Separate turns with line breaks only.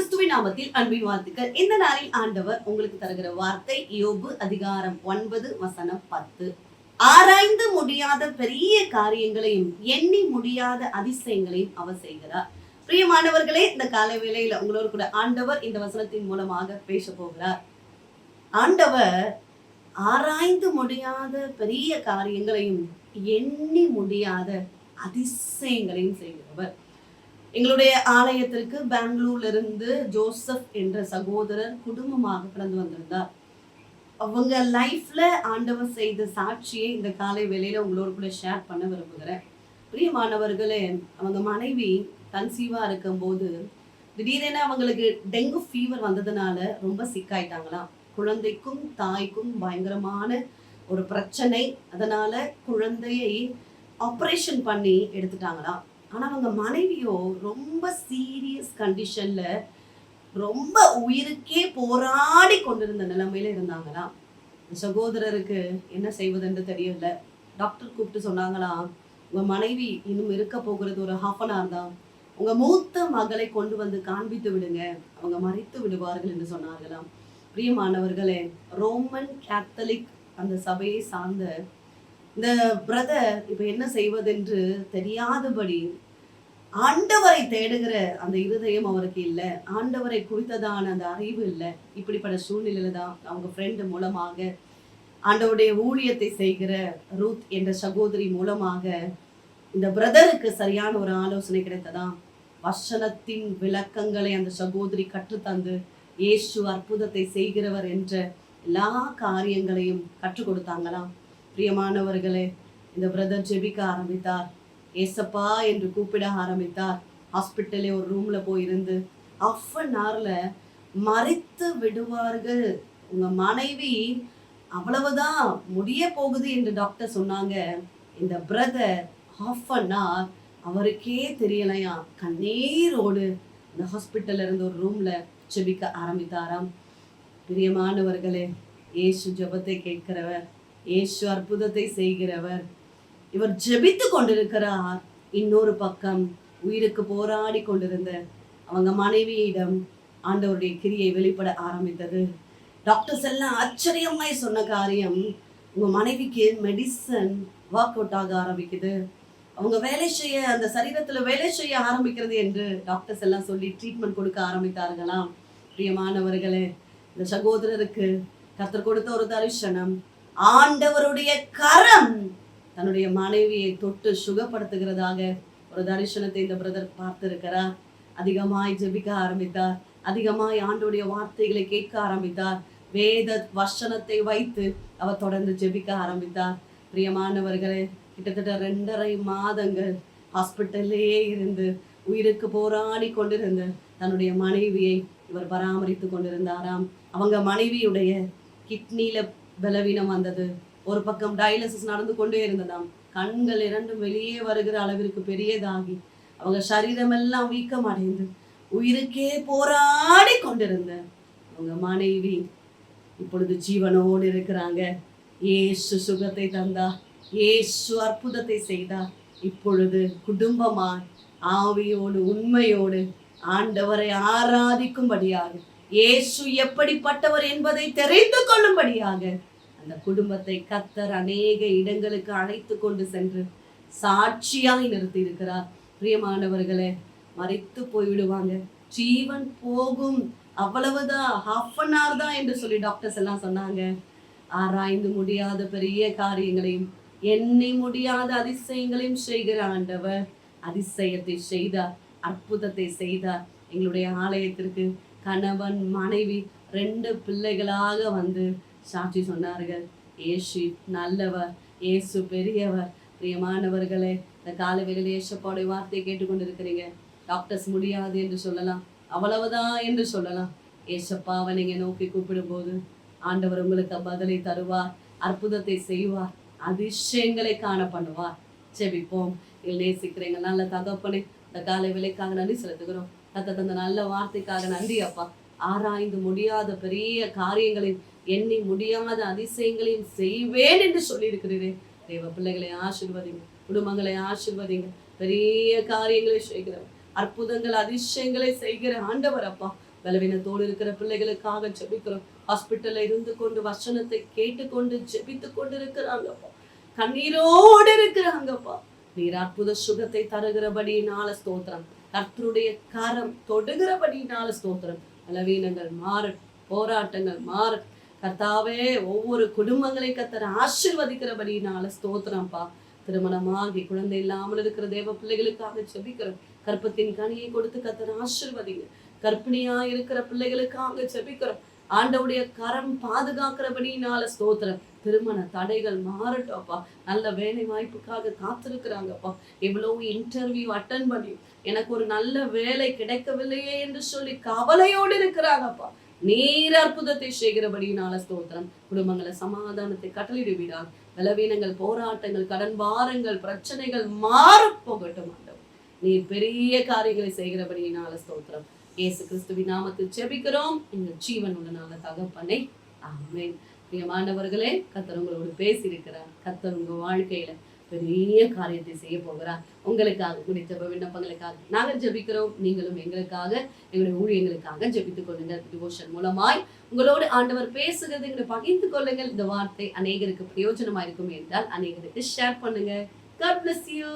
கிறிஸ்துவின் நாமத்தில் அன்பின் வாழ்த்துக்கள். இந்த நாளில் ஆண்டவர் உங்களுக்கு தருகிற வார்த்தை யோபு அதிகாரம் 9 வசனம் 10. ஆராய்ந்து முடியாத பெரிய காரியங்களையும் எண்ணி முடியாத அதிசயங்களையும் அவர் செய்கிறார். பிரியமானவர்களே, இந்த காலை வேளையில உங்களோடு கூட ஆண்டவர் இந்த வசனத்தின் மூலமாக பேச போகிறார். ஆண்டவர் ஆராய்ந்து முடியாத பெரிய காரியங்களையும் எண்ணி முடியாத அதிசயங்களையும் செய்கிறவர். எங்களுடைய ஆலயத்திற்கு பெங்களூர்ல இருந்து ஜோசப் என்ற சகோதரர் குடும்பமாக கடந்து வந்திருந்தார். அவங்க லைஃப்ல ஆண்டவர் செய்த சாட்சியை இந்த காலை வேளையில உங்களோட கூட ஷேர் பண்ண விரும்புகிறேன். பிரியமானவர்களே, அவங்க மனைவி கன்சீவா இருக்கும் போது திடீரென அவங்களுக்கு டெங்கு ஃபீவர் வந்ததுனால ரொம்ப சிக்காயிட்டாங்களாம். குழந்தைக்கும் தாய்க்கும் பயங்கரமான ஒரு பிரச்சனை. அதனால குழந்தையை ஆப்ரேஷன் பண்ணி எடுத்துட்டாங்களாம். ஆனா அவங்க மனைவியோ ரொம்ப சீரியஸ் கண்டிஷன்ல ரொம்ப உயிருக்கே போராடி கொண்டிருந்த நிலைமையில இருந்தாங்களாம். சகோதரருக்கு என்ன செய்வதுன்னு தெரியல. டாக்டர் கூப்பிட்டு சொன்னாங்களாம், உங்க மனைவி இன்னும் இருக்க போகிறது ஒரு 1/2 hour தான். உங்க மூத்த மகளை கொண்டு வந்து காண்பித்து விடுங்க, அவங்க மறித்து விடுவார்கள் என்று சொன்னார்களாம். பிரியமானவர்களே, ரோமன் கேத்தலிக் அந்த சபையை சார்ந்த இந்த பிரதர் இப்ப என்ன செய்வதென்று தெரியாதபடி ஆண்டவரை தேடுகிற அந்த இருதயம் அவருக்கு இல்லை. ஆண்டவரை குறித்ததான அந்த அறிவு இல்லை. இப்படிப்பட்ட சூழ்நிலையில தான் அவங்க ஃப்ரெண்டு மூலமாக ஆண்டவருடைய ஊழியத்தை செய்கிற ரூத் என்ற சகோதரி மூலமாக இந்த பிரதருக்கு சரியான ஒரு ஆலோசனை கிடைத்ததாம். வசனத்தின் விளக்கங்களை அந்த சகோதரி கற்றுத்தந்து இயேசு அற்புதத்தை செய்கிறவர் என்ற எல்லா காரியங்களையும் கற்றுக் கொடுத்தாங்களாம். பிரியமானவர்களே, இந்த பிரதர் ஜெபிக்க ஆரம்பித்தார். ஏசப்பா என்று கூப்பிட ஆரம்பித்தார். ஹாஸ்பிட்டலே ஒரு ரூம்ல போயிருந்து 1/2 hourல மறித்து விடுவார்கள், உங்க மனைவி அவ்வளவுதான் முடிய போகுது என்று டாக்டர் சொன்னாங்க. இந்த பிரதர் 1/2 hour அவருக்கே தெரியலையா, கண்ணீரோடு இந்த ஹாஸ்பிட்டல்ல இருந்து ஒரு ரூம்ல ஜெபிக்க ஆரம்பித்தாராம். பிரியமானவர்களே, இயேசு ஜெபத்தை கேட்கிறவர், இயேசு அற்புதத்தை செய்கிறவர். இவர் ஜெபித்து கொண்டிருக்கிறார். இன்னொரு பக்கம் உயிருக்கு போராடி கொண்டிருந்த அவங்க மனைவியிடம் ஆண்டவருடைய கிரியை வெளிப்பட ஆரம்பித்தது. டாக்டர்ஸ் எல்லாம் ஆச்சரியமாய் சொன்ன காரியம், உங்க மனைவிக்கு மெடிசன் ஒர்க் அவுட் ஆக ஆரம்பிக்குது, அவங்க வேலை செய்ய அந்த சரீரத்துல வேலை செய்ய ஆரம்பிக்கிறது என்று டாக்டர்ஸ் எல்லாம் சொல்லி ட்ரீட்மெண்ட் கொடுக்க ஆரம்பித்தார்களாம். பிரியமானவர்களே, இந்த சகோதரருக்கு கர்த்தர் கொடுத்த ஒரு தரிசனம், ஆண்டவருடைய கரம் தன்னுடைய மனைவியை தொட்டு சுகப்படுத்துகிறதாக ஒரு தரிசனத்தை இந்த பிரதர் பார்த்திருக்கிறார். அதிகமாய் ஜெபிக்க ஆரம்பித்தார். அதிகமாய் ஆண்டவருடைய வார்த்தைகளை கேட்க ஆரம்பித்தார். வேத வசனத்தை வைத்து அவர் தொடர்ந்து ஜெபிக்க ஆரம்பித்தார். பிரியமானவர்களே, கிட்டத்தட்ட 2.5 மாதங்கள் ஹாஸ்பிட்டல்லையே இருந்து உயிருக்கு போராடி கொண்டிருந்த தன்னுடைய மனைவியை இவர் பராமரித்து கொண்டிருந்தாராம். அவங்க மனைவியுடைய கிட்னில பலவீனம் வந்தது. ஒரு பக்கம் டயாலிசிஸ் நடந்து கொண்டே இருந்ததாம். கண்கள் 2 வெளியே வருகிற அளவிற்கு பெரியதாகி அவங்க சரீரமெல்லாம் வீக்கம் அடைந்து உயிருக்கே போராடி கொண்டிருந்த அவங்க மனைவி இப்பொழுது ஜீவனோடு இருக்கிறாங்க. இயேசு சுகத்தை தந்தார், இயேசு அற்புதத்தை செய்தார். இப்பொழுது குடும்பமாய் ஆவியோடு உண்மையோடு ஆண்டவரை ஆராதிக்கும்படியாக, இயேசு எப்படிப்பட்டவர் என்பதை தெரிந்து கொள்ளும்படியாக அந்த குடும்பத்தை கர்த்தர் அநேக இடங்களுக்கு அழைத்து கொண்டு சென்று சாட்சியாய் நிறுத்தி இருக்கிறார். பிரியமானவர்களே, மறித்து போய்விடுவாங்க, ஜீவன் போகும், அவ்வளவுதான், 1/2 hour தான் என்று சொல்லி டாக்டர்ஸ் எல்லாம் சொன்னாங்க. ஆராய்ந்து முடியாத பெரிய காரியங்களையும் எண்ணி முடியாத அதிசயங்களையும் செய்கிற ஆண்டவர் அதிசயத்தை செய்தார், அற்புதத்தை செய்தார். எங்களுடைய ஆலயத்திற்கு கணவன் மனைவி 2 பிள்ளைகளாக வந்து சாட்சி சொன்னார்கள். இயேசு நல்லவர், இயேசு பெரியவர். பிரியமானவர்களே, இந்த காலவேளையில் இயேசுவோட வார்த்தையை கேட்டுக்கொண்டிருக்கிறீங்க. டாக்டர்ஸ் முடியாது என்று சொல்லலாம், அவ்வளவுதான் என்று சொல்லலாம். இயேசுப்பாவை நீங்க நோக்கி கூப்பிடும்போது ஆண்டவர் உங்களுக்கு பதிலை தருவார், அற்புதத்தை செய்வார், அதிசயங்களை காண பண்ணுவார். செபிப்போம். நேசிக்கிறீங்க நல்ல தகப்பனே, இந்த காலை வேளைக்காக நன்றி செலுத்துகிறோம். தந்த நல்ல வார்த்தைக்காக நன்றி அப்பா. ஆராய்ந்து முடியாத பெரிய காரியங்களையும் எண்ணி முடியாத அதிசயங்களையும் செய்வேன் என்று சொல்லி இருக்கிறீரே. தேவ பிள்ளைகளை ஆசீர்வதிங்க, குடும்பங்களை ஆசீர்வதிங்க. பெரிய காரியங்களை செய்கிறவர், அற்புதங்கள் அதிசயங்களை செய்கிற ஆண்டவர் அப்பா. பலவீனத்தோடு இருக்கிற பிள்ளைகளுக்காக ஜெபிக்கிறோம். ஹாஸ்பிட்டல்ல இருந்து கொண்டு வசனத்தை கேட்டுக்கொண்டு ஜெபித்து கொண்டு இருக்கிறாங்கப்பா, கண்ணீரோடு இருக்கிறாங்கப்பா. நீர் அற்புத சுகத்தை தருகிறபடியினால ஸ்தோத்திரம். கர்த்தருடைய கரம் தொடுகிறபடியினால ஸ்தோத்திரம். பலவீனங்கள் மாறட்டும், போராட்டங்கள் மாறட்டும். கர்த்தாவே, ஒவ்வொரு குடும்பங்களை கர்த்தர் ஆசீர்வதிக்கிறபடியினால ஸ்தோத்திரம்ப்பா. திருமணமாகி குழந்தை இல்லாமல் இருக்கிற தேவ பிள்ளைகளுக்காக ஜெபிக்கிறோம். கற்பத்தின் கனியை கொடுத்து கர்த்தர் ஆசீர்வதிங்க. கர்ப்பிணியா இருக்கிற பிள்ளைகளுக்காக ஜெபிக்கிறோம். ஆண்டவுடைய கரம் பாதுகாக்கிறபடினால ஸ்தோத்திரம். திருமண தடைகள் மாறட்டோப்பா. நல்ல வேலை வாய்ப்புக்காக காத்திருக்கிறாங்கப்பா. எவ்வளவு இன்டர்வியூ அட்டன் பண்ணி எனக்கு ஒரு நல்ல வேலை கிடைக்கவில்லையே என்று சொல்லி கவலையோடு இருக்கிறாங்கப்பா. நீர் அற்புதத்தை செய்கிறபடினால ஸ்தோத்திரம். குடும்பங்களை சமாதானத்தை கட்டளையிடுவீராக. பலவீனங்கள், போராட்டங்கள், கடன் பாரங்கள், பிரச்சனைகள் மாற போகட்டும் ஆண்டவர். நீர் பெரிய காரியங்களை செய்கிறபடினால ஸ்தோத்திரம். இயேசு கிறிஸ்துவின் நாமத்தில் ஜெபிக்கிறோம் எங்கள் ஜீவன் உள்ள நல்ல தகப்பனே, ஆமென். பிரியமானவர்களே, கர்த்தர் உங்களோடு பேசியிருக்கிறார். கர்த்தர் உங்க வாழ்க்கையில பெரிய காரியத்தை செய்ய போகிறார். உங்களுக்காக குறித்த விண்ணப்பங்களுக்காக நாங்கள் ஜெபிக்கிறோம். நீங்களும் எங்களுக்காக, எங்களுடைய ஊழியங்களுக்காக ஜெபித்துக் கொள்ளுங்கள். டிவோஷன் மூலமாய் உங்களோடு ஆண்டவர் பேசுகிறது எங்களை பகிர்ந்து கொள்ளுங்கள். இந்த வார்த்தை அநேகருக்கு பிரயோஜனமா இருக்கும் என்றால் அநேகருக்கு ஷேர் பண்ணுங்க. God bless you.